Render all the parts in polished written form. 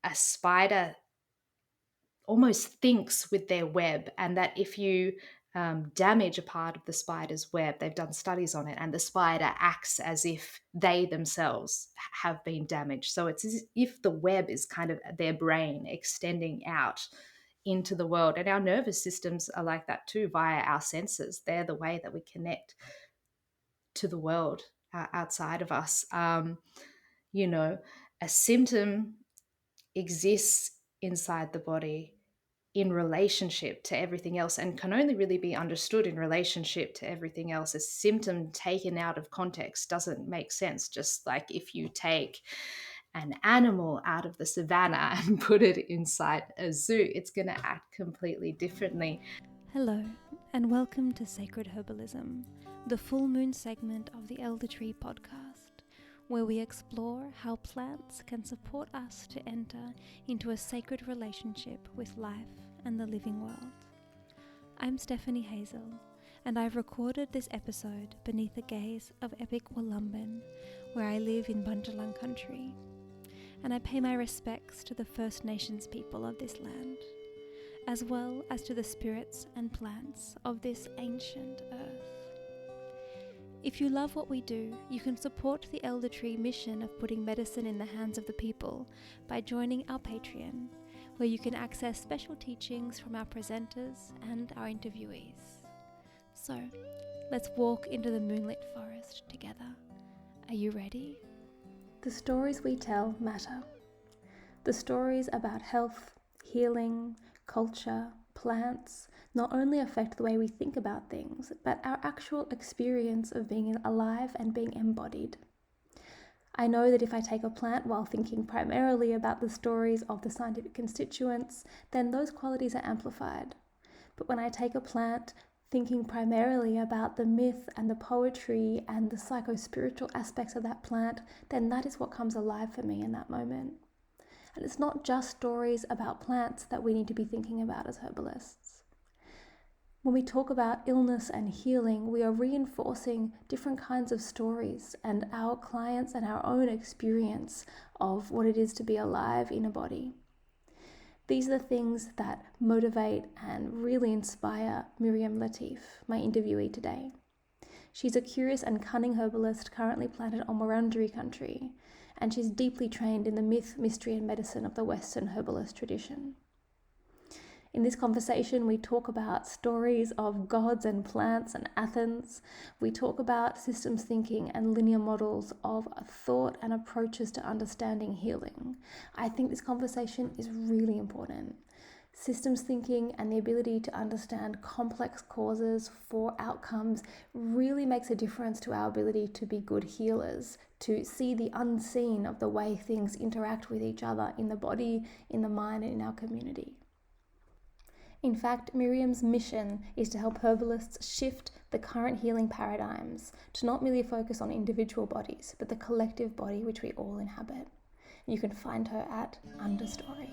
a spider almost thinks with their web, and that if you damage a part of the spider's web, they've done studies on it, and the spider acts as if they themselves have been damaged. So it's as if the web is kind of their brain extending out into the world. And our nervous systems are like that too, via our senses. They're the way that we connect to the world outside of us. You know, a symptom exists inside the body in relationship to everything else, and can only really be understood in relationship to everything else. A symptom taken out of context doesn't make sense. Just like if you take an animal out of the savannah and put it inside a zoo, it's going to act completely differently. Hello, and welcome to Sacred Herbalism, the full moon segment of the Elder Tree podcast, where we explore how plants can support us to enter into a sacred relationship with life and the living world. I'm Stephanie Hazel, and I've recorded this episode beneath the gaze of epic Wollumbin, where I live in Bundjalung country, and I pay my respects to the First Nations people of this land, as well as to the spirits and plants of this ancient earth. If you love what we do, you can support the Elder Tree mission of putting medicine in the hands of the people by joining our Patreon, where you can access special teachings from our presenters and our interviewees. So, let's walk into the moonlit forest together. Are you ready? The stories we tell matter. The stories about health, healing, culture, plants not only affect the way we think about things, but our actual experience of being alive and being embodied. I know that if I take a plant while thinking primarily about the stories of the scientific constituents, then those qualities are amplified. But when I take a plant thinking primarily about the myth and the poetry and the psycho-spiritual aspects of that plant, then that is what comes alive for me in that moment. And it's not just stories about plants that we need to be thinking about as herbalists. When we talk about illness and healing, we are reinforcing different kinds of stories and our clients and our own experience of what it is to be alive in a body. These are the things that motivate and really inspire Miriam Latif, my interviewee today. She's a curious and cunning herbalist currently planted on Wurundjeri country, and she's deeply trained in the myth, mystery, and medicine of the Western herbalist tradition. In this conversation, we talk about stories of gods and plants and Athens. We talk about systems thinking and linear models of thought and approaches to understanding healing. I think this conversation is really important. Systems thinking and the ability to understand complex causes for outcomes really makes a difference to our ability to be good healers, to see the unseen of the way things interact with each other in the body, in the mind, and in our community. In fact, Miriam's mission is to help herbalists shift the current healing paradigms to not merely focus on individual bodies, but the collective body which we all inhabit. You can find her at Understory.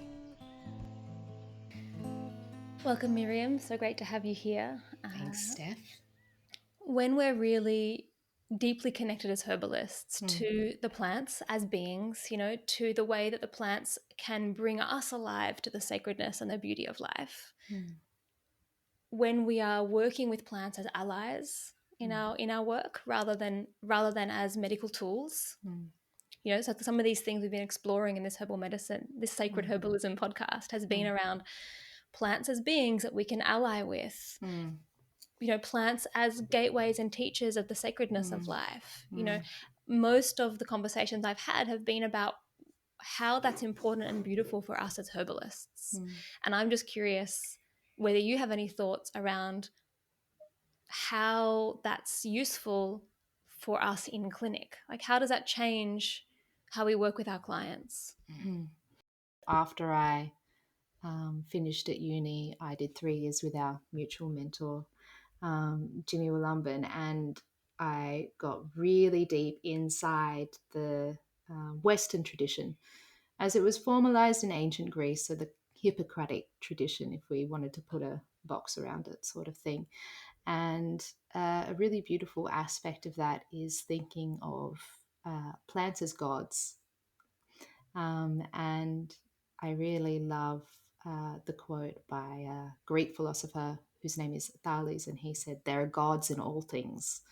Welcome, Miriam. So great to have you here. Thanks, Steph. When we're really deeply connected as herbalists to the plants as beings, to the way that the plants can bring us alive to the sacredness and the beauty of life. When we are working with plants as allies in our work rather than as medical tools. So some of these things we've been exploring in this herbal medicine, this sacred herbalism podcast has been around plants as beings that we can ally with. Plants as gateways and teachers of the sacredness of life. Most of the conversations I've had have been about how that's important and beautiful for us as herbalists. And I'm just curious whether you have any thoughts around how that's useful for us in clinic. Like, how does that change how we work with our clients? After I finished at uni, I did 3 years with our mutual mentor, Jimmy Wollumbin, and I got really deep inside the Western tradition as it was formalized in ancient Greece, so the Hippocratic tradition, if we wanted to put a box around it, sort of thing. And a really beautiful aspect of that is thinking of plants as gods. And I really love the quote by a Greek philosopher whose name is Thales, and he said, "There are gods in all things."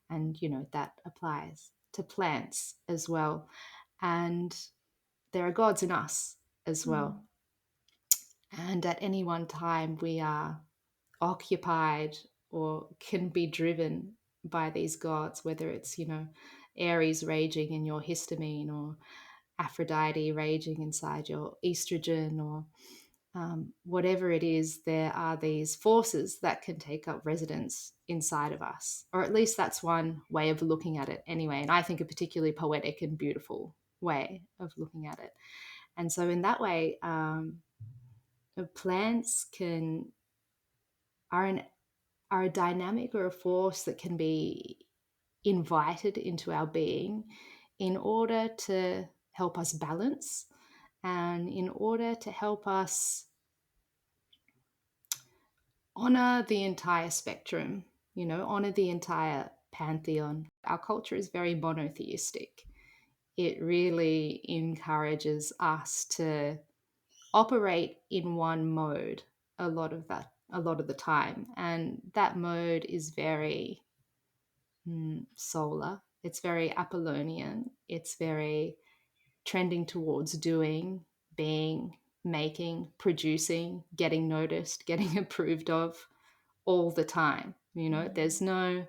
And, that applies to plants as well. And there are gods in us as Mm. well. And at any one time, we are occupied or can be driven by these gods, whether it's, Aries raging in your histamine, or Aphrodite raging inside your estrogen, or whatever it is. There are these forces that can take up residence inside of us, or at least that's one way of looking at it anyway. And I think a particularly poetic and beautiful way of looking at it. And so in that way, plants are an are a dynamic or a force that can be invited into our being in order to help us balance, and in order to help us honor the entire spectrum, honor the entire pantheon. Our culture is very monotheistic. It really encourages us to operate in one mode a lot of the time. And that mode is very solar. It's very Apollonian. It's very trending towards doing, being, making, producing, getting noticed, getting approved of all the time. There's no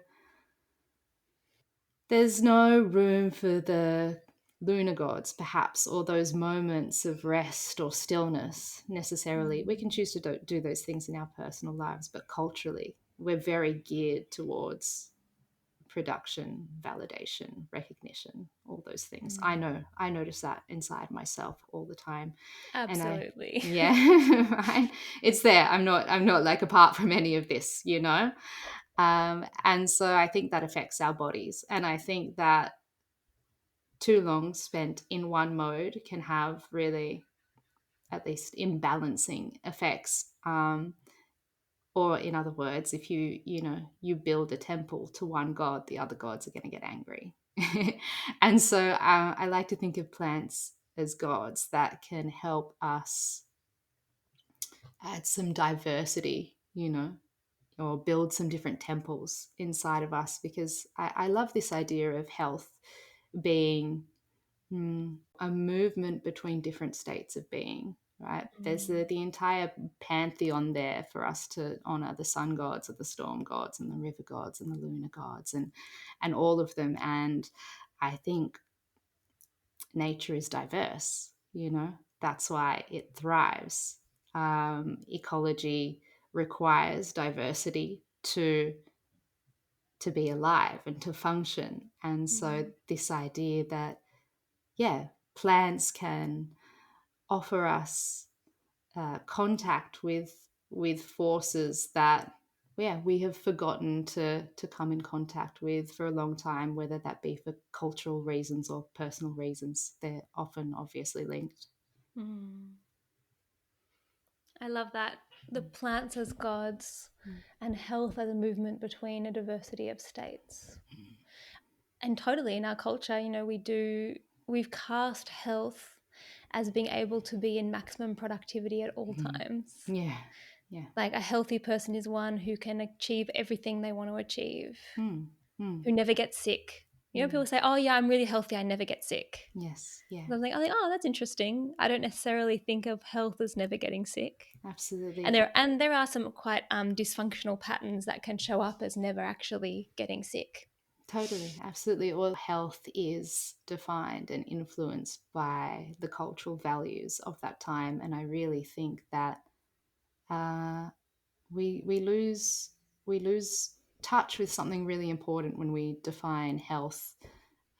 room for the lunar gods, perhaps, or those moments of rest or stillness necessarily. We can choose to do those things in our personal lives, but culturally, we're very geared towards production, validation, recognition, all those things. I know I notice that inside myself all the time. And Absolutely. yeah, right. It's there. I'm not like apart from any of this. And so I think that affects our bodies. And I think that too long spent in one mode can have really, at least, imbalancing effects. Or in other words, if you build a temple to one god, the other gods are going to get angry. And so I like to think of plants as gods that can help us add some diversity, or build some different temples inside of us, because I love this idea of health being a movement between different states of being, right? There's the entire pantheon there for us to honor: the sun gods, or the storm gods, and the river gods, and the lunar gods, and all of them. And I think nature is diverse. That's why it thrives. Ecology requires diversity to be alive and to function. And so this idea that, yeah, plants can offer us contact with forces that, yeah, we have forgotten to come in contact with for a long time, whether that be for cultural reasons or personal reasons. They're often obviously linked. Mm. I love that. The plants as gods and health as a movement between a diversity of states. And totally in our culture, we've cast health as being able to be in maximum productivity at all times. Yeah, yeah. Like a healthy person is one who can achieve everything they want to achieve, Mm, mm, who never gets sick. People say, "Oh yeah, I'm really healthy, I never get sick." yes, yeah, So I think, "Oh, that's interesting." I don't necessarily think of health as never getting sick. absolutely. And there are some quite dysfunctional patterns that can show up as never actually getting sick. Totally, absolutely. All health is defined and influenced by the cultural values of that time, and I really think that uh, we lose touch with something really important when we define health,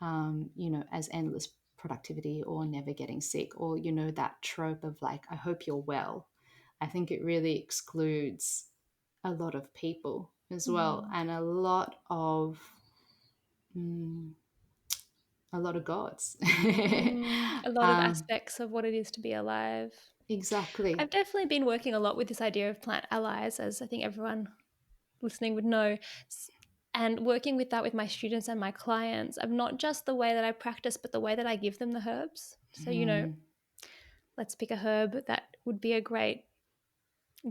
as endless productivity or never getting sick, or that trope of like, I hope you're well. I think it really excludes a lot of people as well, Mm. and mm, a lot of gods. A lot of um, aspects of what it is to be alive. I've exactly. definitely been working a lot with this idea of plant allies, as I think everyone listening would know. And working with that with my students and my clients of not just the way that I practice, but the way that I give them the herbs. So, Mm, let's pick a herb that would be a great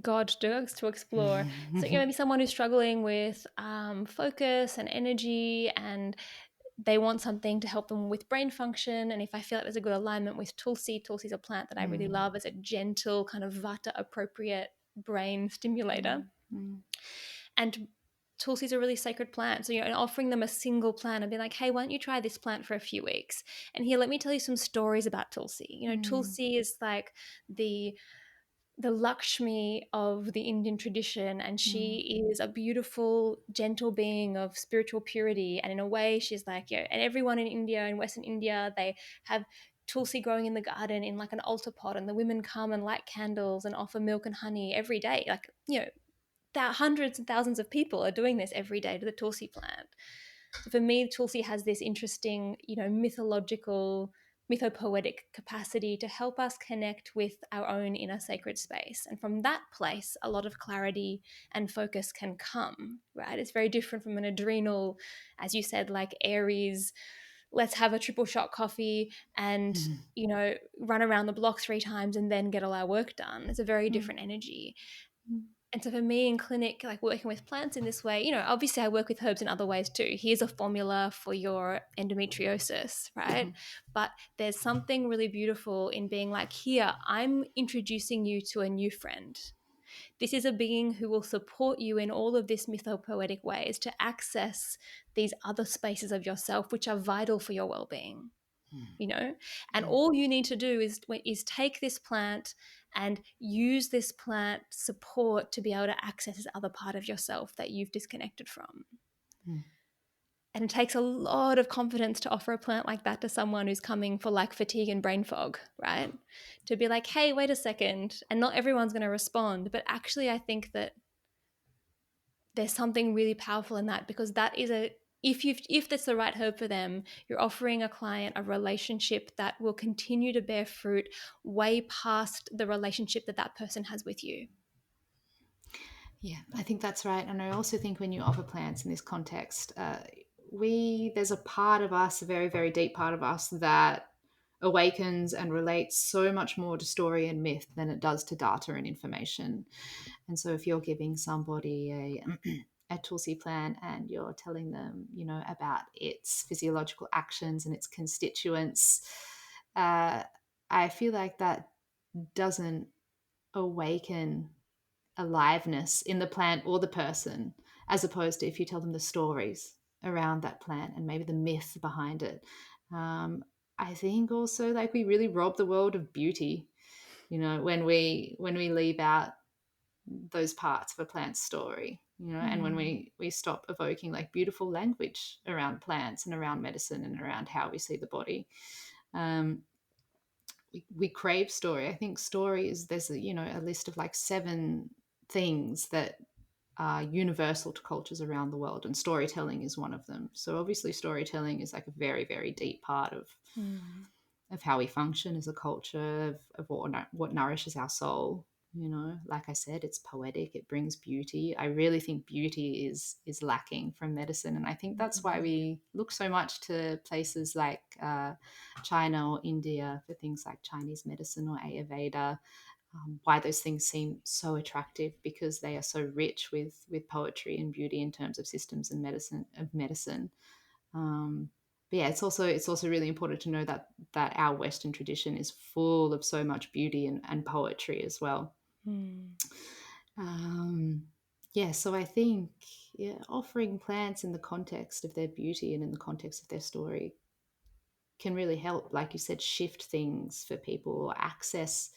god drugs to explore. So, maybe someone who's struggling with focus and energy, and they want something to help them with brain function. And if I feel like there's a good alignment with Tulsi is a plant that I really love as a gentle kind of vata appropriate brain stimulator. And Tulsi is a really sacred plant. So, and offering them a single plant and be like, hey, why don't you try this plant for a few weeks? And here, let me tell you some stories about Tulsi. Tulsi is like the Lakshmi of the Indian tradition, and she is a beautiful, gentle being of spiritual purity. And in a way, she's like, and everyone in India, in Western India, they have Tulsi growing in the garden in like an altar pot, and the women come and light candles and offer milk and honey every day. Like, hundreds and thousands of people are doing this every day to the Tulsi plant. So for me, Tulsi has this interesting, mythological, mythopoetic capacity to help us connect with our own inner sacred space. And from that place, a lot of clarity and focus can come, right? It's very different from an adrenal, as you said, like Aries, let's have a triple shot coffee and, run around the block 3 times and then get all our work done. It's a very different energy. And so for me in clinic, like working with plants in this way, obviously I work with herbs in other ways too. Here's a formula for your endometriosis, right? But there's something really beautiful in being like, here, I'm introducing you to a new friend. This is a being who will support you in all of this mythopoetic ways to access these other spaces of yourself, which are vital for your well-being. And all you need to do is take this plant and use this plant support to be able to access this other part of yourself that you've disconnected from. And it takes a lot of confidence to offer a plant like that to someone who's coming for like fatigue and brain fog, right? To be like, hey, wait a second. And not everyone's going to respond, but actually I think that there's something really powerful in that, because that is if that's the right herb for them, you're offering a client a relationship that will continue to bear fruit way past the relationship that person has with you. Yeah, I think that's right. And I also think when you offer plants in this context, there's a part of us, a very, very deep part of us, that awakens and relates so much more to story and myth than it does to data and information. And so if you're giving somebody a Tulsi plant and you're telling them, about its physiological actions and its constituents, I feel like that doesn't awaken aliveness in the plant or the person, as opposed to if you tell them the stories around that plant and maybe the myth behind it. I think also, like, we really rob the world of beauty, when we leave out those parts of a plant's story, and when we stop evoking like beautiful language around plants and around medicine and around how we see the body. We crave story. I think story is, there's a list of like 7 things that are universal to cultures around the world, and storytelling is one of them. So obviously storytelling is like a very, very deep part of how we function as a culture, of what nourishes our soul. Like I said, it's poetic, it brings beauty. I really think beauty is lacking from medicine, and I think that's why we look so much to places like China or India for things like Chinese medicine or Ayurveda. Why those things seem so attractive, because they are so rich with poetry and beauty in terms of systems and medicine. But yeah, it's also really important to know that our Western tradition is full of so much beauty and poetry as well. Yeah, so I think, offering plants in the context of their beauty and in the context of their story can really help, like you said, shift things for people, or access,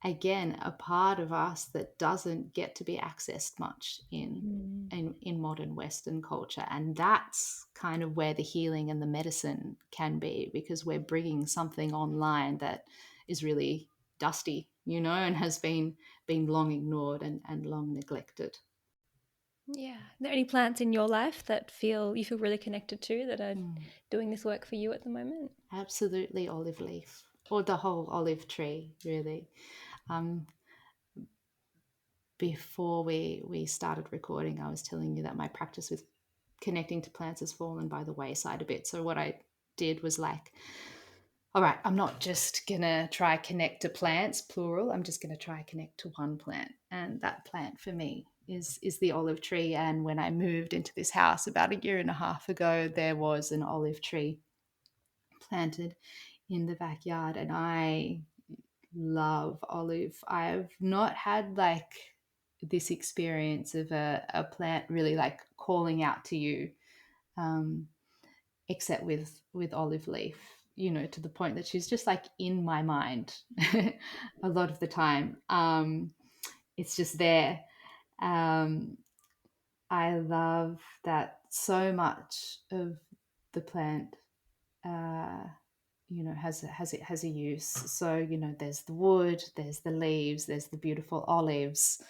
again, a part of us that doesn't get to be accessed much in modern Western culture. And that's kind of where the healing and the medicine can be, because we're bringing something online that is really dusty, and has been long ignored and long neglected. Yeah. Are there any plants in your life that you feel really connected to, that are doing this work for you at the moment? Absolutely, olive leaf, or the whole olive tree, really. Before we started recording, I was telling you that my practice with connecting to plants has fallen by the wayside a bit. So what I did was, like, All right, I'm not just gonna try connect to plants, plural. I'm just gonna try connect to one plant, and that plant for me is the olive tree. And when I moved into this house about a year and a half ago, there was an olive tree planted in the backyard, and I love olive. I've not had like this experience of a plant really like calling out to you, um, except with olive leaf, to the point that she's just like in my mind a lot of the time. It's just there. um, I love that so much of the plant, uh, has a use. So there's the wood, there's the leaves, there's the beautiful olives.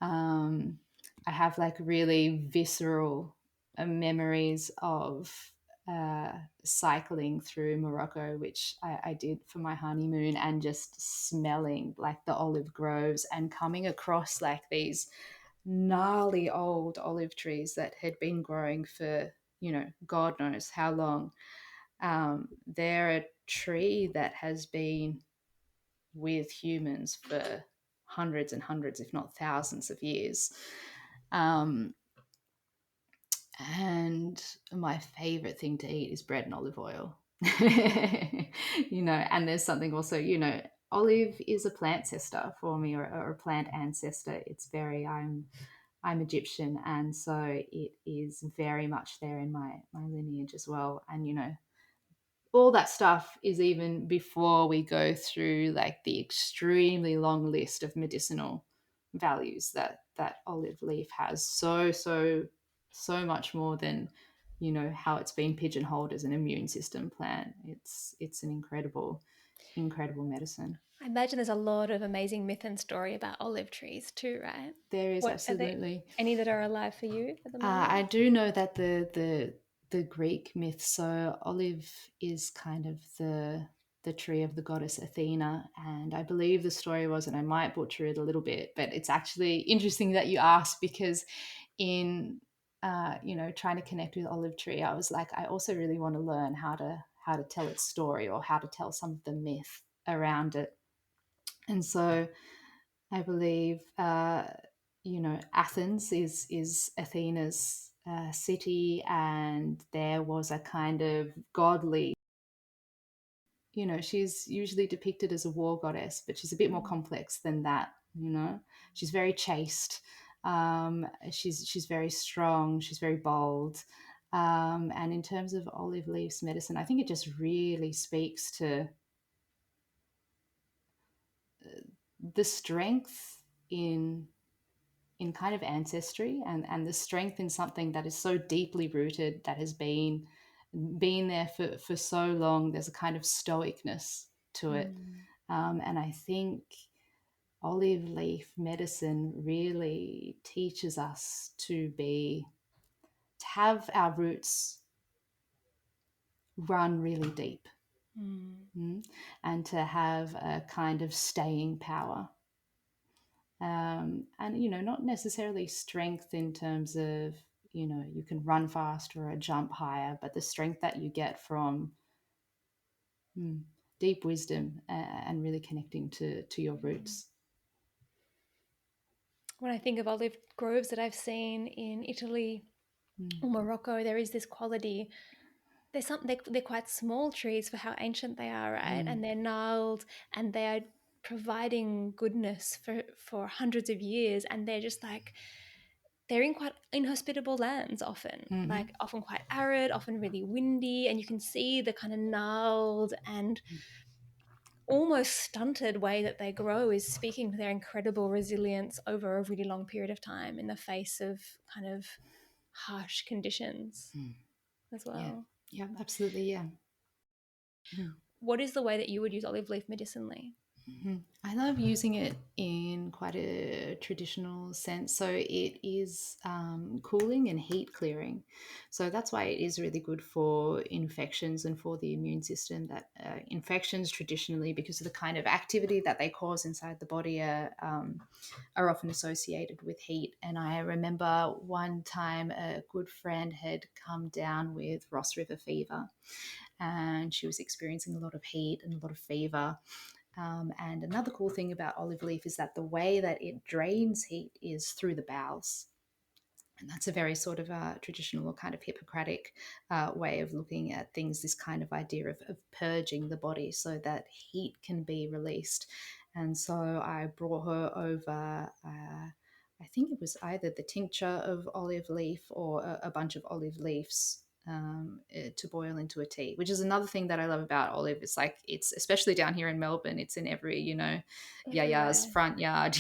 um, I have like really visceral memories of cycling through Morocco, which I did for my honeymoon, and just smelling like the olive groves and coming across like these gnarly old olive trees that had been growing for God knows how long. They're a tree that has been with humans for hundreds and hundreds, if not thousands of years. Um, and my favorite thing to eat is bread and olive oil. And there's something also, olive is a plant sister for me, or a plant ancestor. It's very, I'm Egyptian, and so it is very much there in my lineage as well. And all that stuff is even before we go through like the extremely long list of medicinal values that olive leaf has. So much more than how it's been pigeonholed as an immune system plant. It's an incredible medicine. I imagine there's a lot of amazing myth and story about olive trees too, right? There is What are there absolutely. any that are alive for you at the I moment? do know that the Greek myth, so olive is kind of the tree of the goddess Athena, and I believe the story was, and I might butcher it a little bit, but it's actually interesting that you asked, because in trying to connect with olive tree, I was like, I also really want to learn how to tell its story, or how to tell some of the myth around it. And so I believe, Athens is Athena's city, and there was a kind of godly. She's usually depicted as a war goddess, but she's a bit more Mm. complex than that. She's very chaste. She's very strong. She's very bold. And in terms of olive leaves medicine, I think it just really speaks to the strength in kind of ancestry, and the strength in something that is so deeply rooted, that has been there for so long. There's a kind of stoicness to it. Mm. And I think olive leaf medicine really teaches us to have our roots run really deep. Mm. And to have a kind of staying power. And not necessarily strength in terms of you can run faster or jump higher, but the strength that you get from mm, deep wisdom, and really connecting to your Mm. roots. When I think of olive groves that I've seen in Italy Mm, or Morocco, there is this quality. They're quite small trees for how ancient they are, right? mm, And they're gnarled, and they are providing goodness for hundreds of years, and they're just like they're in quite inhospitable lands often, mm-hmm, like often quite arid, often really windy, and you can see the kind of gnarled and almost stunted way that they grow is speaking to their incredible resilience over a really long period of time in the face of kind of harsh conditions mm. as Yeah, well. yeah, absolutely, yeah. Mm. What is the way that you would use olive leaf medicinally? I love using it in quite a traditional sense. So it is cooling and heat clearing. So that's why it is really good for infections and for the immune system. That infections traditionally, because of the kind of activity that they cause inside the body, are often associated with heat. And I remember one time a good friend had come down with Ross River fever, and she was experiencing a lot of heat and a lot of fever. And another cool thing about olive leaf is that the way that it drains heat is through the bowels. And that's a very sort of traditional or kind of Hippocratic way of looking at things, this kind of idea of purging the body so that heat can be released. And so I brought her over, I think it was either the tincture of olive leaf or a bunch of olive leaves to boil into a tea, which is another thing that I love about olive. It's like, it's especially down here in Melbourne, it's in every, yaya's Everywhere. front yard,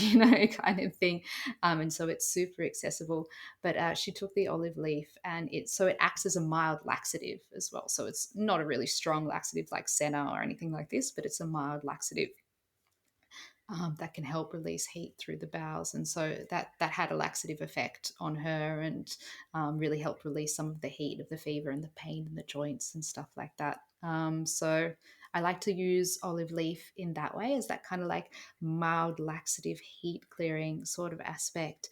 kind of thing. And so it's super accessible. But she took the olive leaf, and it acts as a mild laxative as well. So it's not a really strong laxative like senna or anything like this, but it's a mild laxative that can help release heat through the bowels. And so that had a laxative effect on her, and really helped release some of the heat of the fever and the pain in the joints and stuff like that. So I like to use olive leaf in that way, as that kind of like mild laxative heat clearing sort of aspect.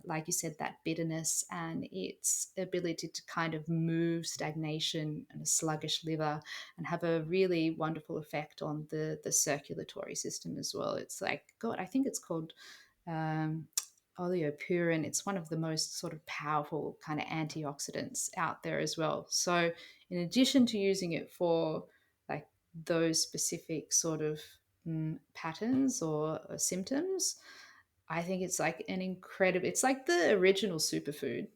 Like you said, that bitterness and its ability to kind of move stagnation and a sluggish liver, and have a really wonderful effect on the circulatory system as well. It's like, God, I think it's called um, oleopurin. It's one of the most sort of powerful kind of antioxidants out there as well. So in addition to using it for like those specific sort of patterns or symptoms, I think it's like an incredible, it's like the original superfood,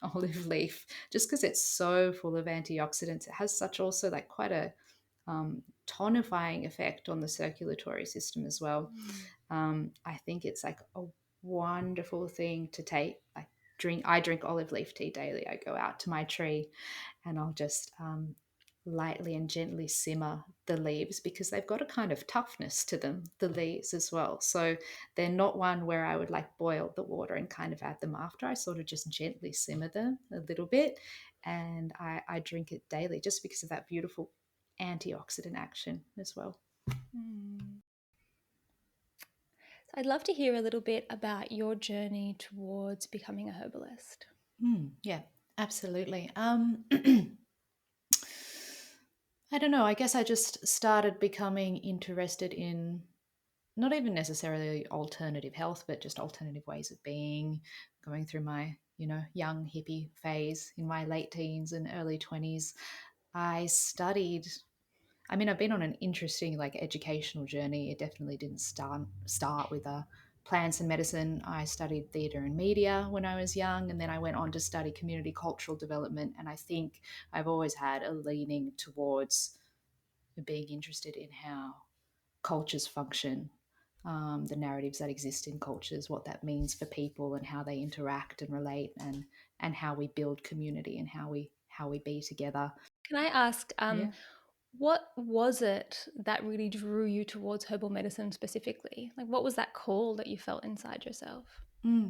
olive leaf, just because it's so full of antioxidants. It has such also like quite a tonifying effect on the circulatory system as well. Mm. I think it's like a wonderful thing to take. Like I drink olive leaf tea daily. I go out to my tree and I'll just lightly and gently simmer the leaves, because they've got a kind of toughness to them, the leaves as well. So they're not one where I would like boil the water and kind of add them after. I sort of just gently simmer them a little bit, and I drink it daily just because of that beautiful antioxidant action as well. Mm. So I'd love to hear a little bit about your journey towards becoming a herbalist. Yeah, absolutely. I don't know. I guess I just started becoming interested in not even necessarily alternative health, but just alternative ways of being, going through my, young hippie phase in my late teens and early 20s. I studied, I mean, I've been on an interesting like educational journey. It definitely didn't start with plants and medicine. I studied theatre and media when I was young, and then I went on to study community cultural development. And I think I've always had a leaning towards being interested in how cultures function, the narratives that exist in cultures, what that means for people, and how they interact and relate, and how we build community, and how we be together. Can I ask, Yeah. what was it that really drew you towards herbal medicine specifically? Like, what was that call that you felt inside yourself?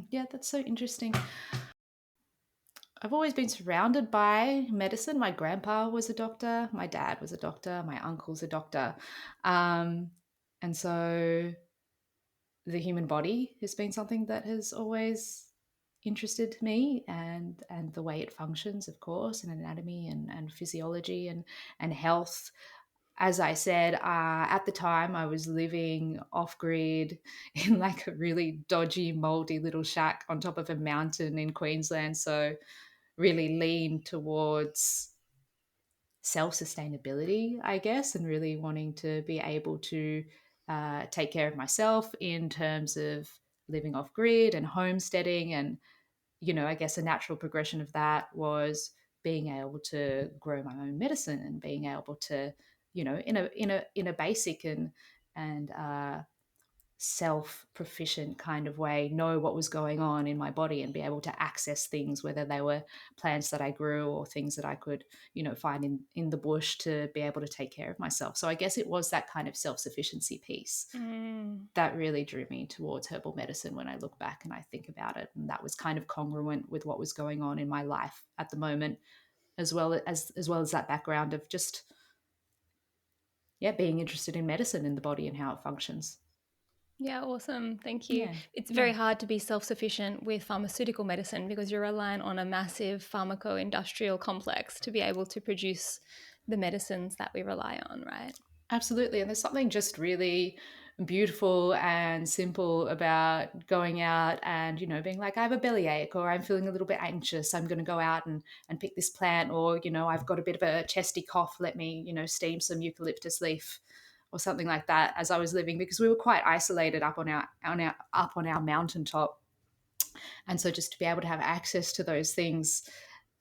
Yeah, that's so interesting. I've always been surrounded by medicine. My grandpa was a doctor, my dad was a doctor, my uncle's a doctor. Um, and so the human body has been something that has always interested me, and the way it functions, of course, and anatomy and physiology and health. As I said, at the time I was living off grid in like a really dodgy, moldy little shack on top of a mountain in Queensland. So really lean towards self sustainability, I guess, and really wanting to be able to take care of myself in terms of living off grid and homesteading. And, I guess a natural progression of that was being able to grow my own medicine, and being able to, in a basic and self proficient kind of way, know what was going on in my body and be able to access things, whether they were plants that I grew or things that I could, find in the bush, to be able to take care of myself. So I guess it was that kind of self sufficiency piece Mm. that really drew me towards herbal medicine when I look back and I think about it. And that was kind of congruent with what was going on in my life at the moment, as well as that background of just, yeah, being interested in medicine and the body and how it functions. Yeah, awesome. Thank you. Yeah, It's yeah. very hard to be self sufficient with pharmaceutical medicine because you're reliant on a massive pharmaco industrial complex to be able to produce the medicines that we rely on, right? Absolutely. And there's something just really beautiful and simple about going out and, being like, I have a bellyache or I'm feeling a little bit anxious. I'm going to go out and pick this plant, or, I've got a bit of a chesty cough. Let me, steam some eucalyptus leaf or something like that as I was living, because we were quite isolated up on our mountaintop. And so just to be able to have access to those things,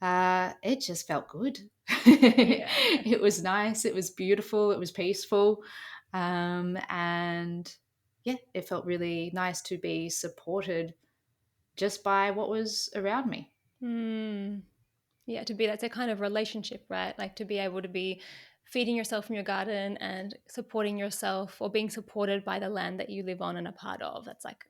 it just felt good. Yeah. It was nice. It was beautiful. It was peaceful. And yeah, it felt really nice to be supported just by what was around me. Mm. Yeah, to be that's a kind of relationship, right? Like to be able to be feeding yourself from your garden and supporting yourself or being supported by the land that you live on and a part of. That's like,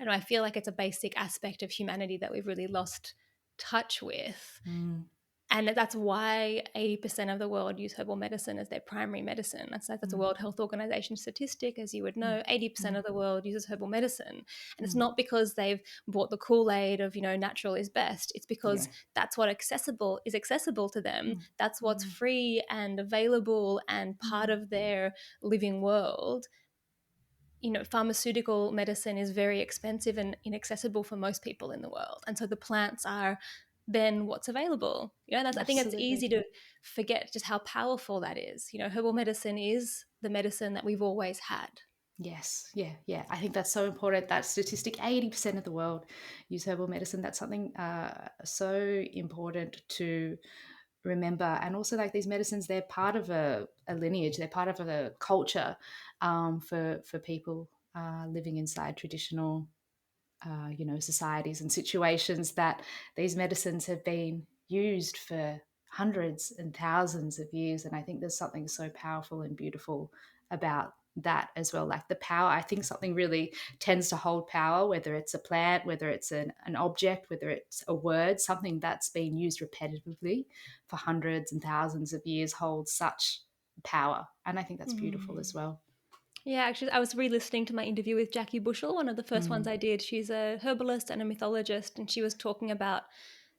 I don't know, I feel like it's a basic aspect of humanity that we've really lost touch with. Mm, And that's why 80% of the world use herbal medicine as their primary medicine. That's a mm, World Health Organization statistic, as you would mm, know. 80% mm, of the world uses herbal medicine. And it's mm. not because they've bought the Kool-Aid of, natural is best. It's because Yeah. that's what is accessible to them. Mm, That's what's mm, free and available and part mm. of their living world. Pharmaceutical medicine is very expensive and inaccessible for most people in the world. And so the plants are then what's available. I think it's easy Absolutely. to forget just how powerful that is. Herbal medicine is the medicine that we've always had. Yes, yeah, yeah. I think that's so important. That statistic, 80% of the world use herbal medicine. That's something so important to remember. And also, like, these medicines, they're part of a lineage, they're part of a culture, for people living inside traditional societies and situations, that these medicines have been used for hundreds and thousands of years. And I think there's something so powerful and beautiful about that as well. Like the power, I think something really tends to hold power, whether it's a plant, whether it's an object, whether it's a word, something that's been used repetitively for hundreds and thousands of years holds such power. And I think that's beautiful as Mm. well. Yeah, actually, I was re-listening to my interview with Jackie Bushell, one of the first ones Mm, I did. She's a herbalist and a mythologist, and she was talking about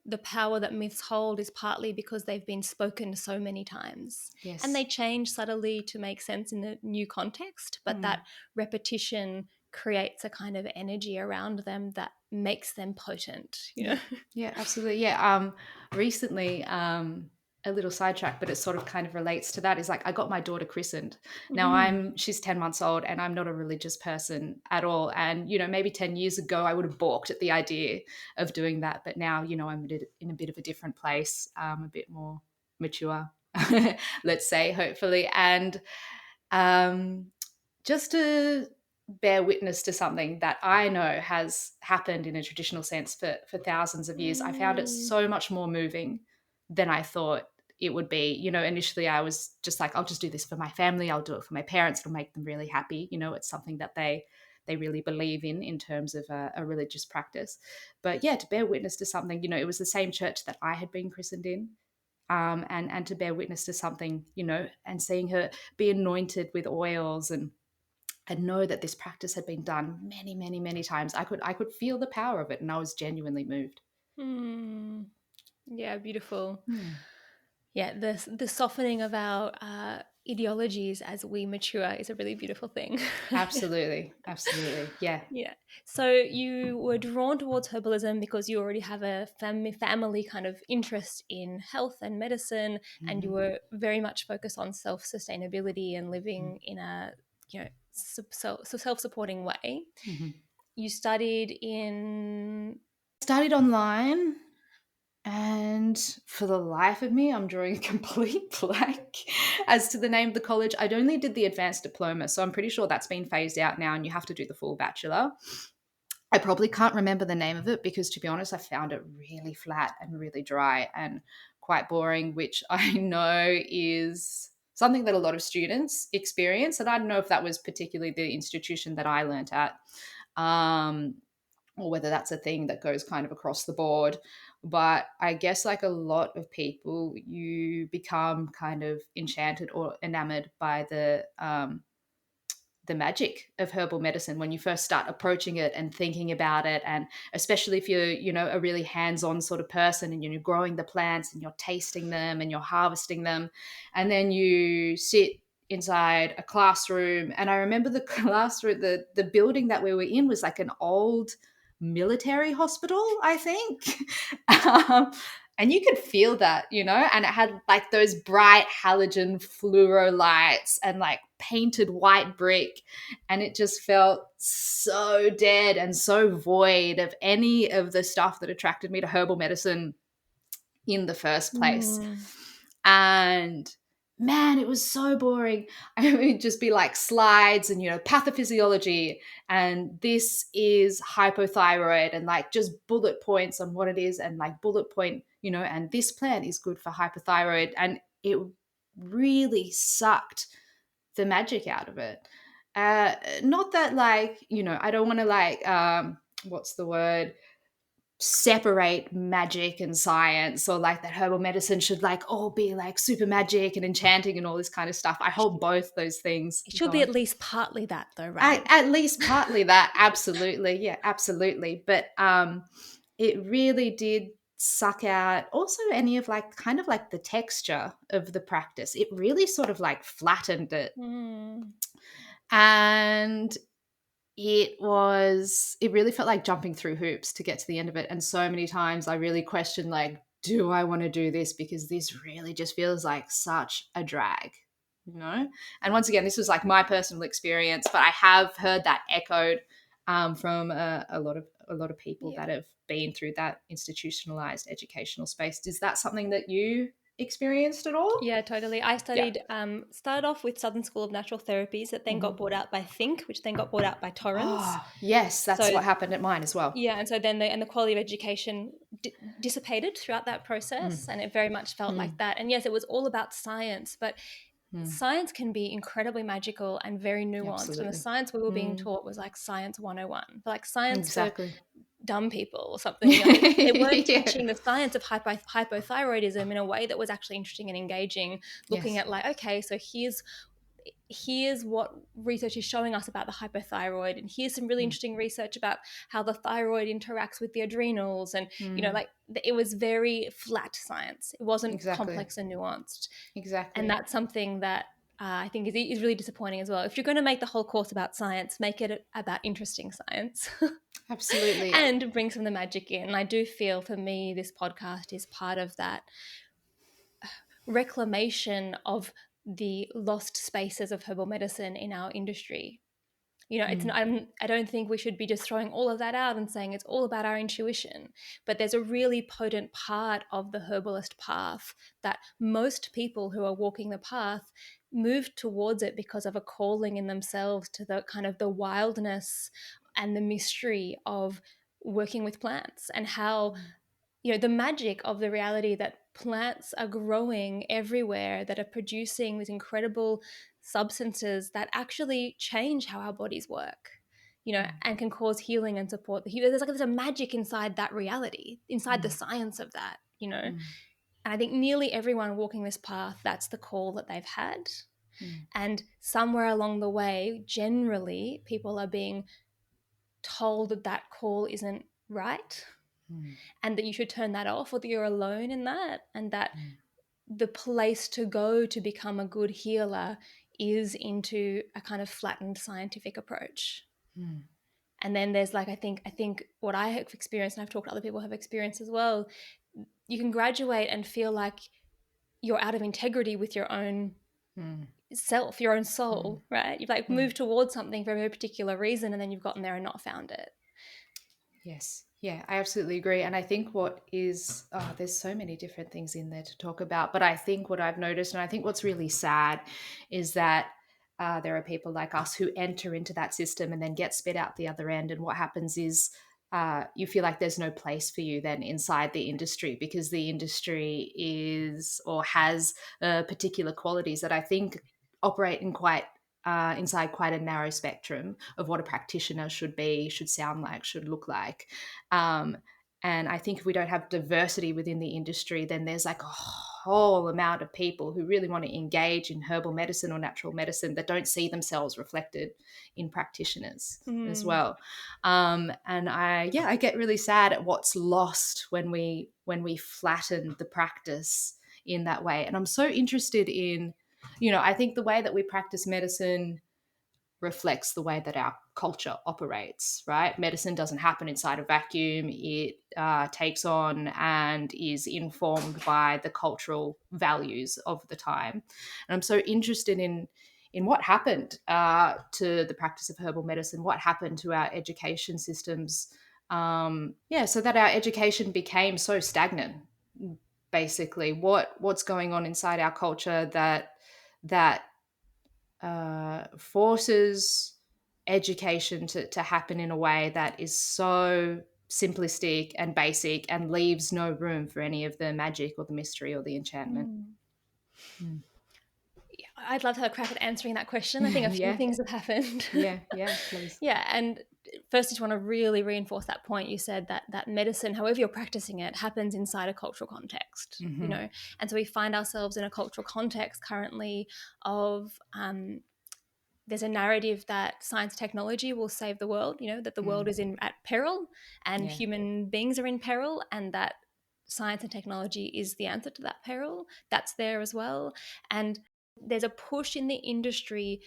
the power that myths hold is partly because they've been spoken so many times. And they yes. change subtly to make sense in the new context, but Mm. that repetition creates a kind of energy around them that makes them potent. Yeah, yeah, absolutely. Yeah. Recently, a little sidetrack, but it sort of kind of relates to that, is like I got my daughter christened. Now Mm. she's 10 months old, and I'm not a religious person at all. And, maybe 10 years ago, I would have balked at the idea of doing that. But now, I'm in a bit of a different place, a bit more mature, let's say, hopefully. And um, just to bear witness to something that I know has happened in a traditional sense for thousands of years, I found it Mm. so much more moving than I thought it would be. Initially I was just like, I'll just do this for my family. I'll do it for my parents. It'll make them really happy. It's something that they really believe in terms of a religious practice. But yeah, to bear witness to something, it was the same church that I had been christened in. And to bear witness to something, and seeing her be anointed with oils, and know that this practice had been done many, many, many times. I could feel the power of it, and I was genuinely moved. Mm. Yeah, beautiful. Hmm. Yeah, the softening of our ideologies as we mature is a really beautiful thing. Absolutely, absolutely, yeah. Yeah. So you were drawn towards herbalism because you already have a family kind of interest in health and medicine, and you Hmm. were very much focused on self sustainability and living in a self supporting way. Hmm. You studied in. Studied online, and for the life of me, I'm drawing a complete blank as to the name of the college. I only did the advanced diploma, so I'm pretty sure that's been phased out now, and you have to do the full bachelor. I probably can't remember the name of it because, to be honest, I found it really flat and really dry and quite boring, which I know is something that a lot of students experience. And I don't know if that was particularly the institution that I learnt at, um, or whether that's a thing that goes kind of across the board. But I guess, like a lot of people, you become kind of enchanted or enamored by the magic of herbal medicine when you first start approaching it and thinking about it. And especially if you're, a really hands-on sort of person, and you're growing the plants and you're tasting them and you're harvesting them. And then you sit inside a classroom. And I remember the classroom, the building that we were in was like an old military hospital, I think. um, and you could feel that, and it had like those bright halogen fluoro lights and like painted white brick. And it just felt so dead and so void of any of the stuff that attracted me to herbal medicine in the first place. Mm. And man, it was so boring. I would just be like slides and, pathophysiology, and this is hypothyroid, and like just bullet points on what it is, and like bullet point, and this plant is good for hypothyroid. And it really sucked the magic out of it. Not that like, I don't want to like, what's the word? Separate magic and science, or like that herbal medicine should like all be like super magic and enchanting and all this kind of stuff. I hold both those things. It should Go be on. at least partly that, though, At, right? at least partly that, absolutely, yeah, absolutely. But it really did suck out also any of like kind of like the texture of the practice. It really sort of like flattened it. Mm. And it really felt like jumping through hoops to get to the end of it. And so many times I really questioned, like, do I want to do this? Because this really just feels like such a drag, And once again, this was like my personal experience, but I have heard that echoed from a lot of people Yeah. that have been through that institutionalized educational space. Is that something that you experienced at all? Yeah, totally. I Yeah. started off with Southern School of Natural Therapies that then got Mhm. bought out by Think, which then got bought out by Torrens. Oh, yes, that's So what happened at mine as well. yeah, and so then the quality of education dissipated throughout that process, Mm. and it very much felt Mm. like that. And yes, it was all about science, but Mm. science can be incredibly magical and very nuanced. And the Absolutely. science we were being Mm. taught was like science 101, like science for Exactly. dumb people or something. They weren't Yeah. teaching the science of hypothyroidism in a way that was actually interesting and engaging, looking Yes. at like, okay, so here's what research is showing us about the hypothyroid, and here's some really Mm. interesting research about how the thyroid interacts with the adrenals. And Mm. like it was very flat science. It wasn't Exactly. complex and nuanced. And Exactly. that's something that I think is really disappointing as well. If you're going to make the whole course about science, make it about interesting science. Absolutely. And bring some of the magic in. And I do feel for me, this podcast is part of that reclamation of the lost spaces of herbal medicine in our industry. It's Mm. I don't think we should be just throwing all of that out and saying it's all about our intuition. But there's a really potent part of the herbalist path that most people who are walking the path move towards it because of a calling in themselves to the kind of the wildness and the mystery of working with plants, and how the magic of the reality that plants are growing everywhere, that are producing these incredible substances that actually change how our bodies work, Mm. and can cause healing and support the healing. There's a magic inside that reality, inside the Mm. science of that. Mm. And I think nearly everyone walking this path, that's the call that they've had. Mm. And somewhere along the way, generally, people are being told that that call isn't right, Mm. and that you should turn that off, or that you're alone in that, and that Mm. the place to go to become a good healer is into a kind of flattened scientific approach. Mm. And then there's like, I think what I have experienced, and I've talked to other people who have experienced as well, you can graduate and feel like you're out of integrity with your own Mm. self, your own Mm. soul, right? You've like Mm. moved towards something for a very particular reason, and then you've gotten there and not found it. Yes. Yeah, I absolutely agree. And I think there's so many different things in there to talk about. But I think what I've noticed, and I think what's really sad, is that there are people like us who enter into that system and then get spit out the other end. And what happens is you feel like there's no place for you then inside the industry, because the industry is or has particular qualities that I think operate inside quite a narrow spectrum of what a practitioner should be, should sound like, should look like. Um, And I think if we don't have diversity within the industry, then there's like a whole amount of people who really want to engage in herbal medicine or natural medicine that don't see themselves reflected in practitioners as Mm. well. And I get really sad at what's lost when we flatten the practice in that way. And I'm so interested in, I think the way that we practice medicine reflects the way that our culture operates, right? Medicine doesn't happen inside a vacuum. It takes on and is informed by the cultural values of the time. And I'm so interested in what happened to the practice of herbal medicine, what happened to our education systems, so that our education became so stagnant. Basically, what's going on inside our culture that forces education to happen in a way that is so simplistic and basic and leaves no room for any of the magic or the mystery or the enchantment. Mm. Mm. Yeah, I'd love to have a crack at answering that question. I think a few Yeah, things have happened. yeah, please. Yeah, and first, I just want to really reinforce that point you said, that medicine, however you're practicing it, happens inside a cultural context. Mm-hmm. And so we find ourselves in a cultural context currently of there's a narrative that science and technology will save the world, that the world is at peril and Yeah. human beings are in peril, and that science and technology is the answer to that peril. That's there as well. And there's a push in the industry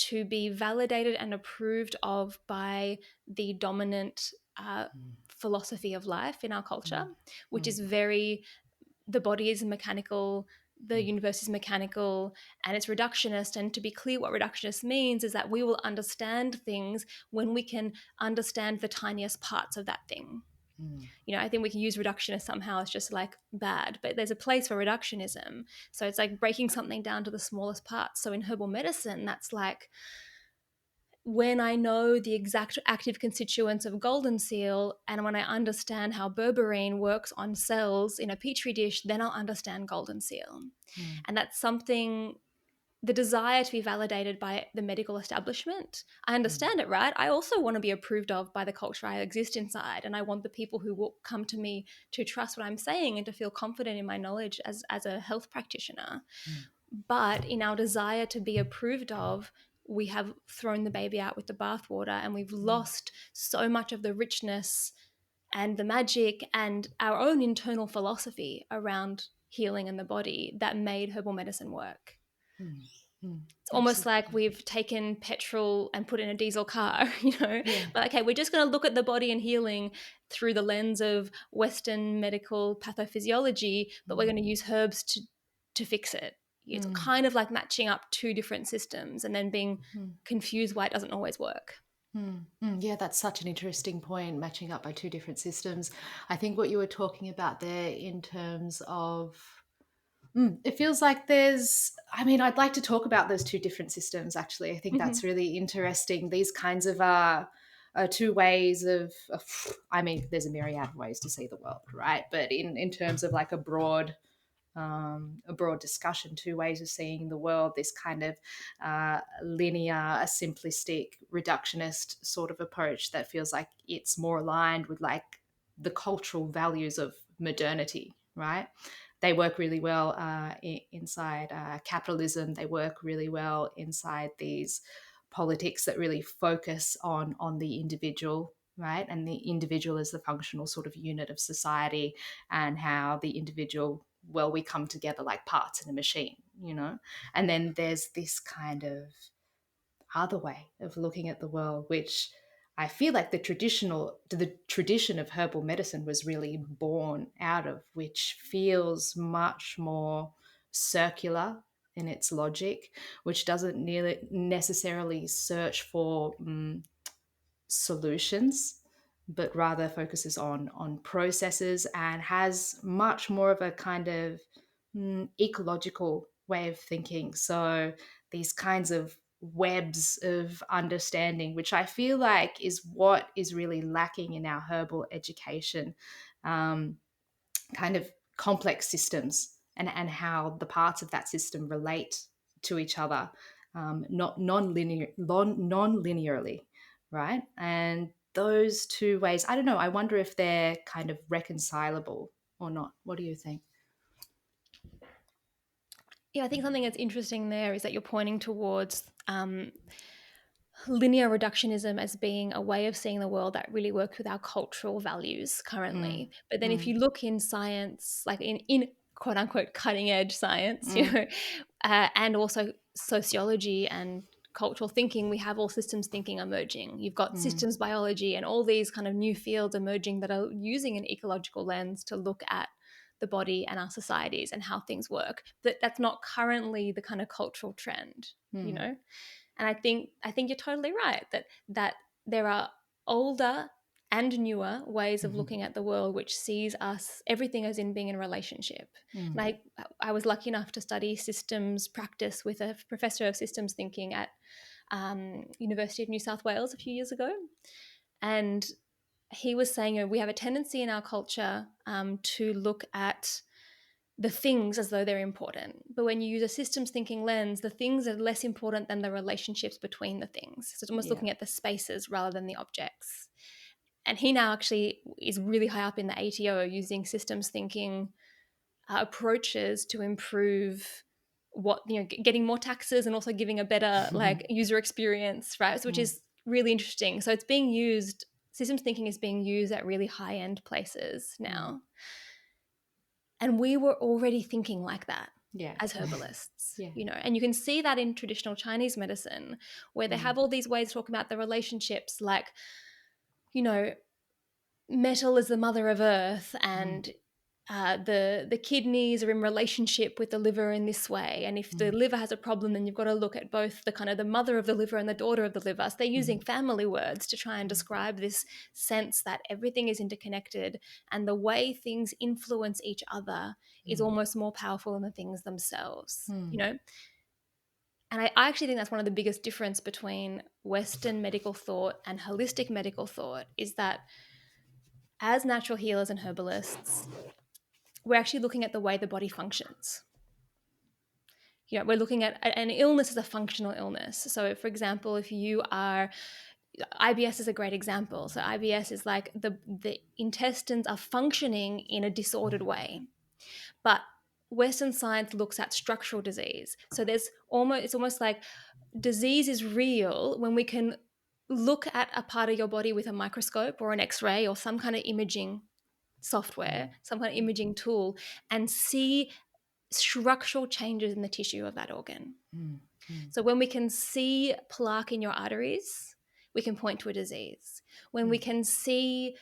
to be validated and approved of by the dominant Mm, philosophy of life in our culture, mm, which mm, is very, the body is mechanical, the mm, universe is mechanical, and it's reductionist. And to be clear, what reductionist means is that we will understand things when we can understand the tiniest parts of that thing. mm, I think we can use reductionist somehow as just like bad, but there's a place for reductionism. So it's like breaking something down to the smallest parts. So in herbal medicine, that's like, when I know the exact active constituents of golden seal, and when I understand how berberine works on cells in a petri dish, then I'll understand golden seal. mm, And that's something, the desire to be validated by the medical establishment. I mm, understand it, right? I also want to be approved of by the culture I exist inside. And I want the people who will come to me to trust what I'm saying and to feel confident in my knowledge as a health practitioner. mm, But in our desire to be approved of, we have thrown the baby out with the bathwater, and we've mm, lost so much of the richness and the magic and our own internal philosophy around healing in the body that made herbal medicine work. mm, mm. It's almost like Absolutely. we've taken petrol and put in a diesel car, Yeah. But okay, we're just going to look at the body and healing through the lens of Western medical pathophysiology, but we're Mm, going to use herbs to fix it. It's mm, kind of like matching up two different systems and then being mm. confused why it doesn't always work. Yeah, that's such an interesting point, matching up by two different systems. I think what you were talking about there in terms of, it feels like I'd like to talk about those two different systems, actually. I think that's Mhm. really interesting. These kinds of two ways I mean, there's a myriad of ways to see the world, right? But in terms of like a broad discussion, two ways of seeing the world, this kind of linear, a simplistic, reductionist sort of approach that feels like it's more aligned with like the cultural values of modernity, right? They work really well inside capitalism. They work really well inside these politics that really focus on the individual, right? And the individual is the functional sort of unit of society, and how the individual, well, we come together like parts in a machine. And then there's this kind of other way of looking at the world, which I feel like the tradition of herbal medicine was really born out of, which feels much more circular in its logic, which doesn't nearly necessarily search for solutions, but rather focuses on processes, and has much more of a kind of ecological way of thinking. So these kinds of webs of understanding, which I feel like is what is really lacking in our herbal education, kind of complex systems, and how the parts of that system relate to each other, not non-linearly, right? And those two ways, I don't know, I wonder if they're kind of reconcilable or not. What do you think? Yeah, I think something that's interesting there is that you're pointing towards linear reductionism as being a way of seeing the world that really works with our cultural values Mm, currently. But then if mm, you look in science, like in quote unquote cutting edge science, mm, and also sociology and cultural thinking, we have all systems thinking emerging. You've got mm, systems biology and all these kind of new fields emerging that are using an ecological lens to look at the body and our societies and how things work. But that's not currently the kind of cultural trend, you mm, know? And I think you're totally right that there are older and newer ways of mhm, looking at the world which sees us everything as in being in a relationship. And mm, I was lucky enough to study systems practice with a professor of systems thinking at University of New South Wales a few years ago, and he was saying, we have a tendency in our culture to look at the things as though they're important. But when you use a systems thinking lens, the things are less important than the relationships between the things. So it's almost yeah. looking at the spaces rather than the objects. And he now actually is really high up in the ATO using systems thinking approaches to improve getting more taxes and also giving a better like user experience, right? So, which Mm, is really interesting. So it's being used, systems thinking is being used at really high end places mm, now. And we were already thinking like that yeah. as herbalists, Yeah. and you can see that in traditional Chinese medicine, where they Mm, have all these ways of talking about the relationships, like, you know, metal is the mother of earth, mm, and the kidneys are in relationship with the liver in this way. And if the mm, liver has a problem, then you've got to look at both the kind of the mother of the liver and the daughter of the liver. So they're using mm, family words to try and mm, describe this sense that everything is interconnected, and the way things influence each other is mm, almost more powerful than the things themselves, mm, And I actually think that's one of the biggest difference between Western medical thought and holistic medical thought is that as natural healers and herbalists, we're actually looking at the way the body functions. We're looking at an illness as a functional illness. So, for example, if you are IBS is a great example. So IBS is like the intestines are functioning in a disordered way, but Western science looks at structural disease. So it's almost like disease is real when we can look at a part of your body with a microscope or an X-ray or some kind of imaging software, mm, some kind of imaging tool, and see structural changes in the tissue of that organ. mm, mm, So when we can see plaque in your arteries, we can point to a disease. When we mm, can see,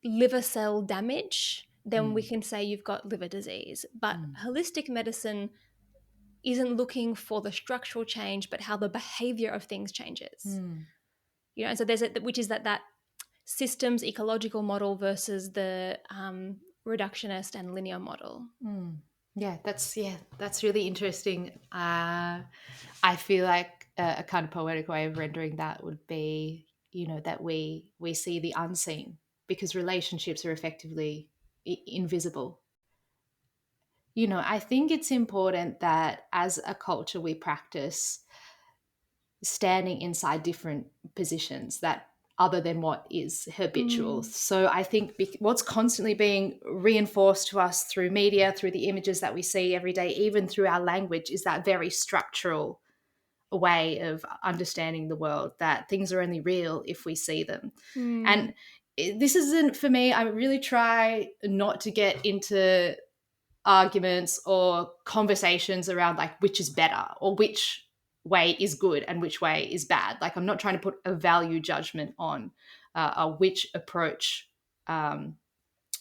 liver cell damage, then we mm, can say you've got liver disease. But mm, holistic medicine isn't looking for the structural change, but how the behavior of things changes. mm, And so which is that systems ecological model versus the reductionist and linear model. mm. Yeah, that's really interesting. I feel like a kind of poetic way of rendering that would be, that we see the unseen because relationships are effectively invisible. I think it's important that as a culture we practice standing inside different positions that other than what is habitual. Mm. So I think what's constantly being reinforced to us through media, through the images that we see every day, even through our language, is that very structural way of understanding the world, that things are only real if we see them. Mm. And this isn't for me. I really try not to get into arguments or conversations around like which is better or which way is good and which way is bad. Like I'm not trying to put a value judgment on which approach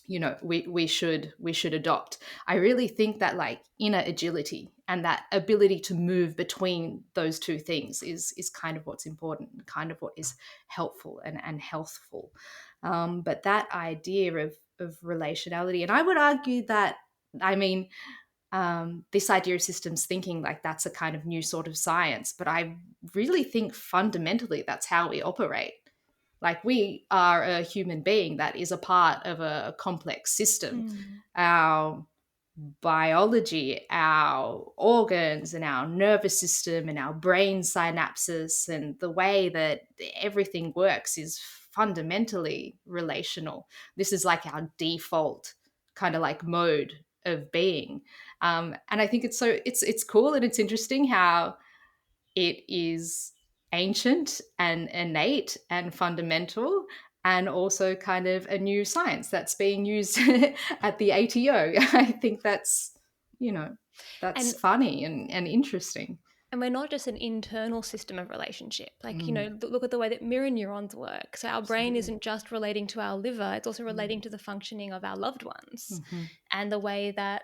we should adopt. I really think that like inner agility and that ability to move between those two things is kind of what's important, kind of what is helpful and healthful. But that idea of relationality, and I would argue that, I mean, this idea of systems thinking, like that's a kind of new sort of science, but I really think fundamentally that's how we operate. Like we are a human being that is a part of a complex system. Mm. Our biology, our organs and our nervous system and our brain synapses and the way that everything works is fundamentally relational. This is like our default kind of like mode of being. And I think it's cool and it's interesting how it is ancient and innate and fundamental, and also kind of a new science that's being used at the ATO. I think that's And funny and interesting. And we're not just an internal system of relationship. Like, Mm, look at the way that mirror neurons work. So our brain absolutely. isn't just relating to our liver, it's also Mm, relating to the functioning of our loved ones mhm, and the way that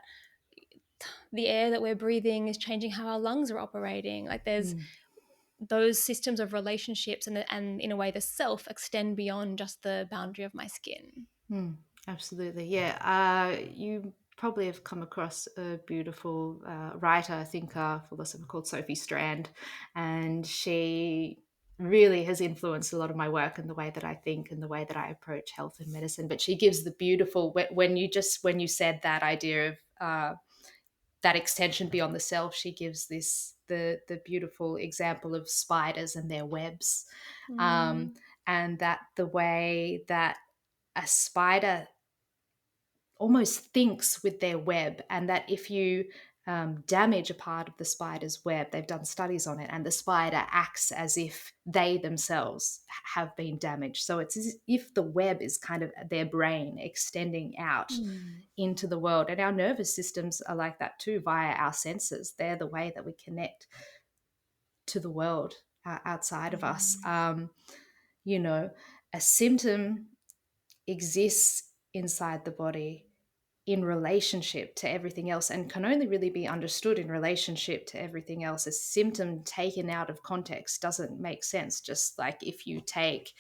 the air that we're breathing is changing how our lungs are operating. Like, there's mm, those systems of relationships and in a way, the self extend beyond just the boundary of my skin. mm, absolutely. Yeah. You probably have come across a beautiful writer, thinker, philosopher called Sophie Strand, and she really has influenced a lot of my work and the way that I think and the way that I approach health and medicine. But she gives the beautiful when you said that idea of that extension beyond the self, she gives the beautiful example of spiders and their webs, um, Mm. and that the way that a spider almost thinks with their web, and that if you damage a part of the spider's web, they've done studies on it, and the spider acts as if they themselves have been damaged. So it's as if the web is kind of their brain extending out Mm. into the world. And our nervous systems are like that too, via our senses. They're the way that we connect to the world outside of us. Mm. You know, a symptom exists inside the body in relationship to everything else and can only really be understood in relationship to everything else. A symptom taken out of context doesn't make sense. Just like if you take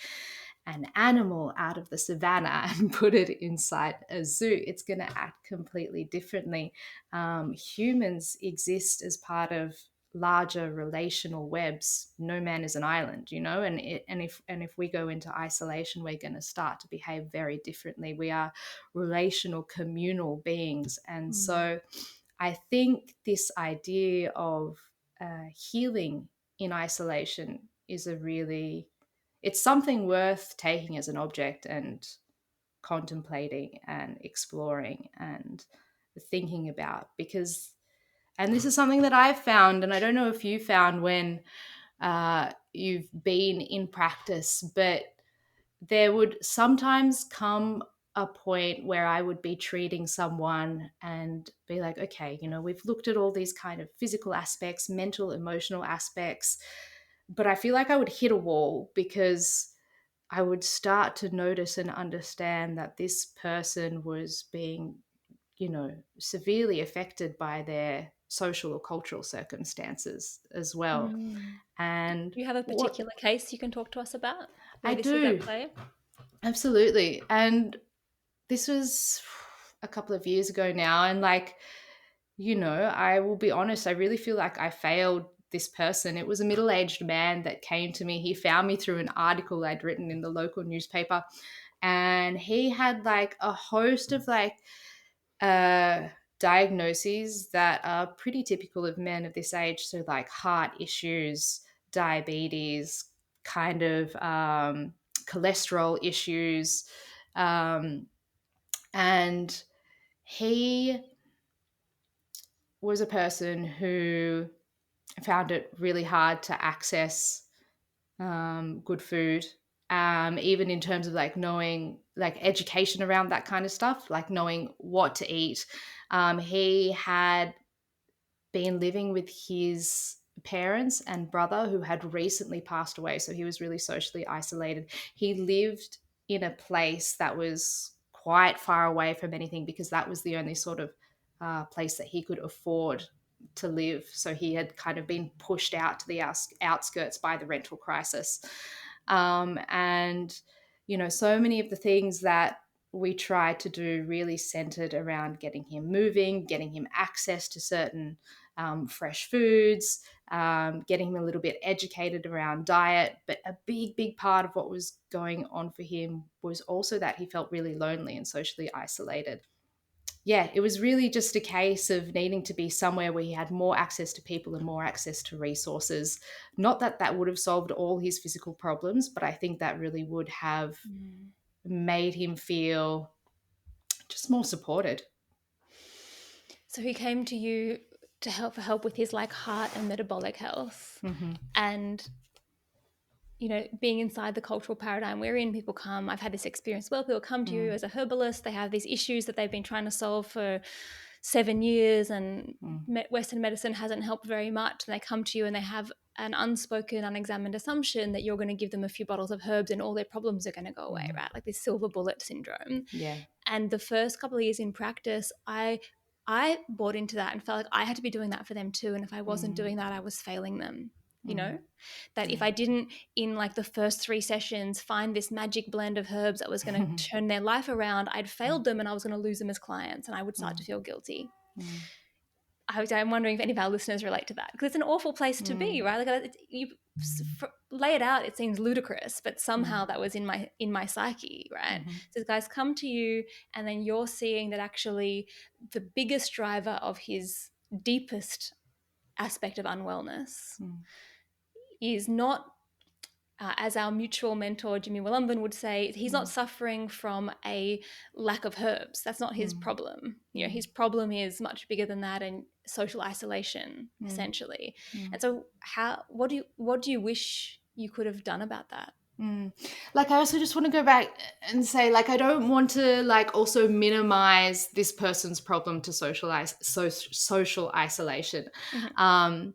an animal out of the savannah and put it inside a zoo, it's going to act completely differently. Humans exist as part of larger relational webs. No man is an island, and if we go into isolation, we're going to start to behave very differently. We are relational, communal beings. And Mm. so I think this idea of healing in isolation is it's something worth taking as an object and contemplating and exploring and thinking about, because, and this is something that I've found, and I don't know if you found when you've been in practice, but there would sometimes come a point where I would be treating someone and be like, okay, we've looked at all these kind of physical aspects, mental, emotional aspects, but I feel like I would hit a wall because I would start to notice and understand that this person was being, severely affected by their social or cultural circumstances as well. Mm. And Do you have a what particular case you can talk to us about I where this is at do, play? absolutely. And this was a couple of years ago now. And I will be honest, I really feel like I failed this person. It was a middle aged man that came to me. He found me through an article I'd written in the local newspaper. And he had like a host of uh, diagnoses that are pretty typical of men of this age. So, like heart issues, diabetes, kind of cholesterol issues. Um, and he was a person who found it really hard to access good food, even in terms of like knowing like education around that kind of stuff, like knowing what to eat. He had been living with his parents and brother who had recently passed away. So he was really socially isolated. He lived in a place that was quite far away from anything because that was the only sort of place that he could afford to live. So he had kind of been pushed out to the outskirts by the rental crisis. And, so many of the things that we tried to do really centered around getting him moving, getting him access to certain fresh foods, getting him a little bit educated around diet. But a big, big part of what was going on for him was also that he felt really lonely and socially isolated. yeah, it was really just a case of needing to be somewhere where he had more access to people and more access to resources. Not that that would have solved all his physical problems, but I think that really would have Mm. made him feel just more supported. So he came to you to help for help with his like heart and metabolic health. Mm-hmm. And you know, being inside the cultural paradigm we're in, people come, I've had this experience, well, people come to you Mm, as a herbalist, they have these issues that they've been trying to solve for 7 years, and mm, Western medicine hasn't helped very much. And they come to you and they have an unspoken, unexamined assumption that you're going to give them a few bottles of herbs and all their problems are going to go away, mm, right? Like this silver bullet syndrome. yeah. And the first couple of years in practice, I bought into that and felt like I had to be doing that for them too. And if I wasn't Mm, doing that, I was failing them, you mm, know? That if yeah. I didn't, in like the first 3 sessions, find this magic blend of herbs that was going to turn their life around, I'd failed them and I was going to lose them as clients and I would start to Mm, feel guilty. mm, I'm wondering if any of our listeners relate to that, because it's an awful place to be, mm, right? Like you lay it out, it seems ludicrous, but somehow mm, that was in my psyche, right? mhm, So guys come to you, and then you're seeing that actually the biggest driver of his deepest aspect of unwellness mm, is not, as our mutual mentor Jimmy Willumban would say, he's not mm, suffering from a lack of herbs. That's not his mm, problem. You know, mm, his problem is much bigger than that, and social isolation, mm, essentially. mm. And so, what do you wish you could have done about that? Mm. Like, I also just want to go back and say, like, I don't want to like also minimize this person's problem to social isolation. Mm-hmm. Um,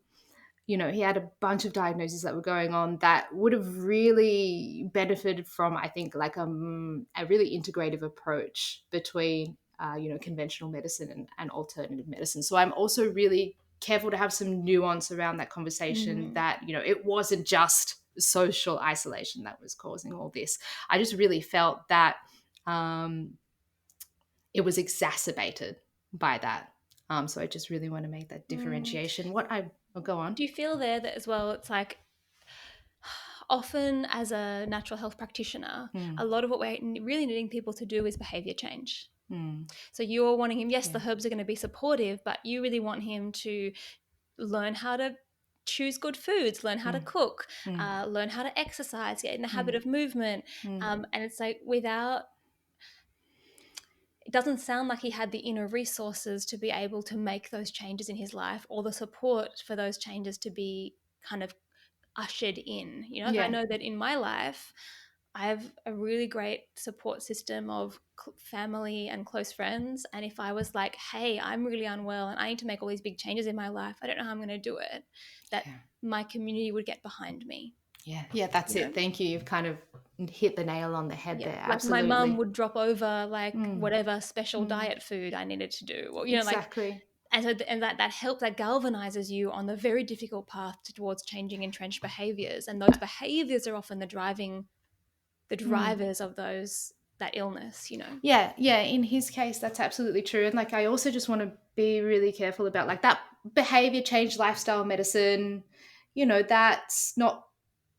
he had a bunch of diagnoses that were going on that would have really benefited from, I think, like a really integrative approach between, conventional medicine and alternative medicine. So I'm also really careful to have some nuance around that conversation, Mm. that, it wasn't just social isolation that was causing all this. I just really felt that um, it was exacerbated by that. So I just really want to make that Mm. differentiation. I'll go on. Do you feel there that as well? It's like often as a natural health practitioner, Mm, a lot of what we're really needing people to do is behavior change. mm, So you're wanting him, yes, yeah, the herbs are going to be supportive, but you really want him to learn how to choose good foods, learn how to mm, cook, mm, learn how to exercise, get in the habit mm, of movement. mm. And it's like it doesn't sound like he had the inner resources to be able to make those changes in his life, or the support for those changes to be kind of ushered in. You know, like I Yeah, know that in my life, I have a really great support system of family and close friends. And if I was like, hey, I'm really unwell and I need to make all these big changes in my life, I don't know how I'm going to do it, that yeah, my community would get behind me, yeah. That's you know? it. Thank you. You've kind of hit the nail on the head Yeah. there. Like my mum Absolutely. would drop over like Mm, whatever special mm. diet food I needed to do, or, you know, like, Exactly. and so and that help, that galvanizes you on the very difficult path towards changing entrenched behaviors. And those behaviors are often the Mm. drivers of that illness, you know. Yeah, yeah. In his case, that's absolutely true. And like, I also just want to be really careful about like that behavior change, lifestyle medicine. That's not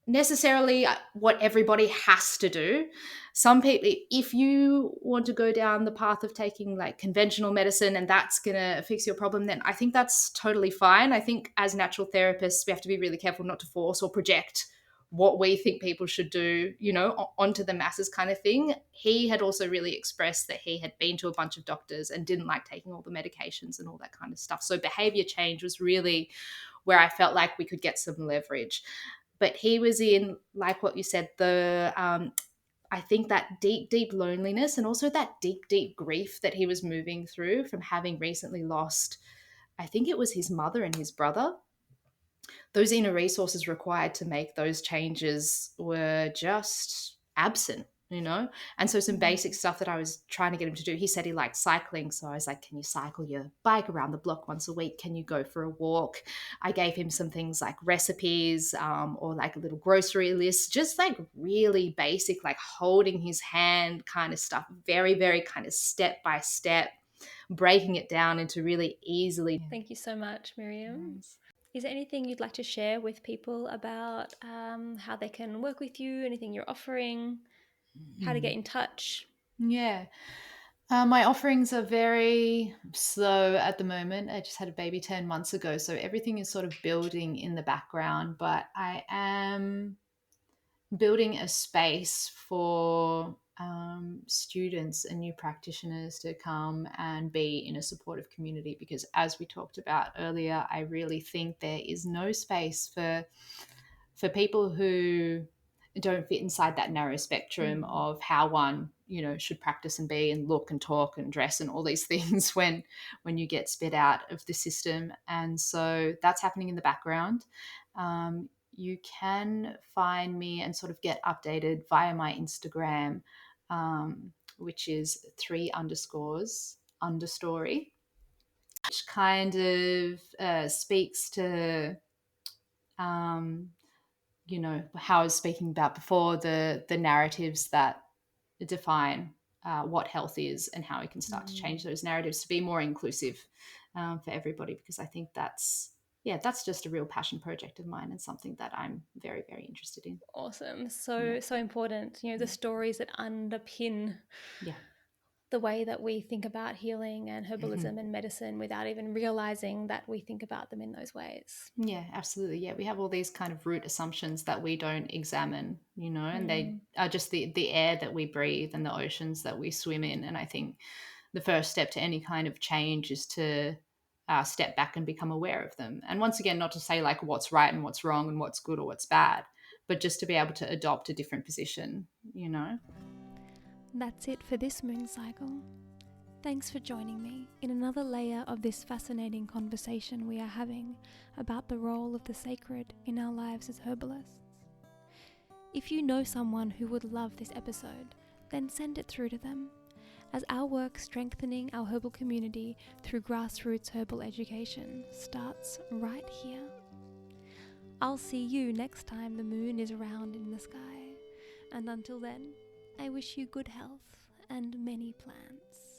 necessarily what everybody has to do. Some people, if you want to go down the path of taking like conventional medicine and that's going to fix your problem, then I think that's totally fine. I think as natural therapists, we have to be really careful not to force or project what we think people should do, onto the masses kind of thing. He had also really expressed that he had been to a bunch of doctors and didn't like taking all the medications and all that kind of stuff. So behavior change was really where I felt like we could get some leverage. But he was in, like what you said, the I think that deep, deep loneliness and also that deep, deep grief that he was moving through from having recently lost, I think it was his mother and his brother. Those inner resources required to make those changes were just absent. And so some basic Mm. stuff that I was trying to get him to do, he said he liked cycling. So I was like, can you cycle your bike around the block once a week? Can you go for a walk? I gave him some things like recipes, or like a little grocery list, just like really basic, like holding his hand kind of stuff, very, very kind of step by step, breaking it down into really easily. Thank you so much, Miriam. Nice. Is there anything you'd like to share with people about how they can work with you, anything you're offering, how to get Mm. in touch? Yeah. My offerings are very slow at the moment. I just had a baby 10 months ago, so everything is sort of building in the background, but I am building a space for students and new practitioners to come and be in a supportive community, because as we talked about earlier, I really think there is no space for people who don't fit inside that narrow spectrum of how one, should practice and be and look and talk and dress and all these things when you get spit out of the system. And so that's happening in the background. You can find me and sort of get updated via my Instagram, which is 3_understory, which kind of speaks to um, how I was speaking about before, the narratives that define what health is and how we can start to change those narratives to be more inclusive for everybody, because I think that's just a real passion project of mine and something that I'm very, very interested in. Awesome. Yeah. So important, the stories that underpin Yeah. the way that we think about healing and Mm-hmm. herbalism and medicine without even realizing that we think about them in those ways. Yeah, absolutely. Yeah, we have all these kind of root assumptions that we don't examine, and they are just the air that we breathe and the oceans that we swim in. And I think the first step to any kind of change is to step back and become aware of them. And once again, not to say like what's right and what's wrong and what's good or what's bad, but just to be able to adopt a different position. That's it for this moon cycle. Thanks for joining me in another layer of this fascinating conversation we are having about the role of the sacred in our lives as herbalists. If you know someone who would love this episode, then send it through to them, as our work strengthening our herbal community through grassroots herbal education starts right here. I'll see you next time the moon is round in the sky, and until then, I wish you good health and many plants.